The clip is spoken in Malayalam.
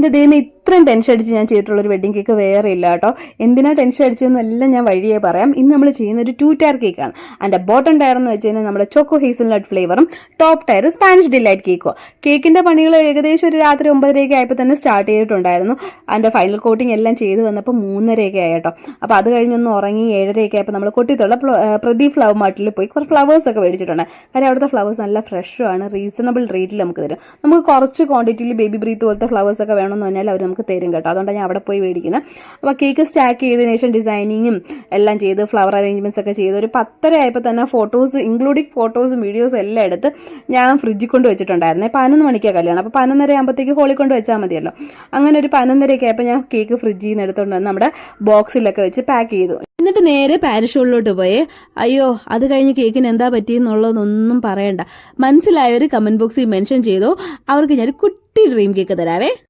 എൻ്റെ ദൈവം ഇത്രയും ടെൻഷൻ അടിച്ച് ഞാൻ ചെയ്തിട്ടുള്ളൊരു വെഡ്ഡിംഗ് കേക്ക് വേറെ ഇല്ല കേട്ടോ. എന്തിനാ ടെൻഷൻ അടിച്ചതെന്നെല്ലാം ഞാൻ വഴിയേ പറയാം. ഇന്ന് നമ്മൾ ചെയ്യുന്ന ഒരു 2 ടയർ കേക്കാണ്. അതിൻ്റെ ബോട്ടം ടയർ എന്ന് വെച്ച് കഴിഞ്ഞാൽ നമ്മുടെ ചോക്കോ ഹേസൽനട്ട് ഫ്ലേവറും ടോപ്പ് ടയർ സ്പാനിഷ് ഡിലൈറ്റ് കേക്കോ. കേക്കിൻ്റെ പണികൾ ഏകദേശം ഒരു രാത്രി 9:30 ആയപ്പോൾ തന്നെ സ്റ്റാർട്ട് ചെയ്തിട്ടുണ്ടായിരുന്നു. അതിൻ്റെ ഫൈനൽ കോട്ടിംഗ് എല്ലാം ചെയ്ത് വന്നപ്പോൾ 3:30 ആയി കേട്ടോ. അപ്പോൾ അത് കഴിഞ്ഞൊന്ന് ഉറങ്ങി 7:30 ആയപ്പോൾ നമ്മൾ കൊട്ടിത്തുള്ള പ്രദീപ് ഫ്ലവർ മാർട്ടിൽ പോയി കുറച്ച് ഫ്ലവേഴ്സൊക്കെ മേടിച്ചിട്ടുണ്ട്. കാര്യം അവിടുത്തെ ഫ്ലവേഴ്സ് നല്ല ഫ്രഷുമാണ്, റീസണബിൾ റേറ്റിൽ നമുക്ക് തരും. നമുക്ക് കുറച്ച് ക്വാണ്ടിറ്റിയിൽ ബേബി ബ്രീത്ത് പോലത്തെ ഫ്ലവേഴ്സൊക്കെ വേണമെന്ന് പറഞ്ഞാൽ അവർ നമുക്ക് തരും കേട്ടോ. അതുകൊണ്ടാണ് ഞാൻ അവിടെ പോയി മേടിക്കുന്നത്. അപ്പോൾ കേക്ക് സ്റ്റാക്ക് ചെയ്തതിനു ശേഷം ഡിസൈനിങ്ങും എല്ലാം ചെയ്ത് ഫ്ലവർ അറേഞ്ച്മെൻറ്റ്സ് ഒക്കെ ചെയ്ത് ഒരു 10:30 ആയപ്പോൾ തന്നെ ഫോട്ടോസ് ഇൻക്ലൂഡിങ് ഫോട്ടോസും വീഡിയോസും എല്ലാം എടുത്ത് ഞാൻ ഫ്രിഡ്ജിൽ കൊണ്ട് വെച്ചിട്ടുണ്ടായിരുന്നു. 11 മണിക്കാണ് കല്യാണം. അപ്പോൾ 11:30 ആകുമ്പോഴത്തേക്ക് ഹോളിൽ കൊണ്ട് വെച്ചാൽ മതിയല്ലോ. അങ്ങനെ ഒരു 11:30 ആയപ്പോൾ ഞാൻ കേക്ക് ഫ്രിഡ്ജിൽ നിന്ന് എടുത്തുകൊണ്ട് വന്ന് നമ്മുടെ ബോക്സിലൊക്കെ വെച്ച് പാക്ക് ചെയ്തു. എന്നിട്ട് നേരെ പാരിഷോളിലോട്ട് പോയി. അയ്യോ, അത് കഴിഞ്ഞ് കേക്കിന് എന്താ പറ്റിയെന്നുള്ളതൊന്നും പറയണ്ട. മനസ്സിലായവർ കമൻറ്റ് ബോക്സിൽ മെൻഷൻ ചെയ്തോ, അവർക്ക് ഞാനൊരു കുട്ടി ഡ്രീം കേക്ക് തരാവേ.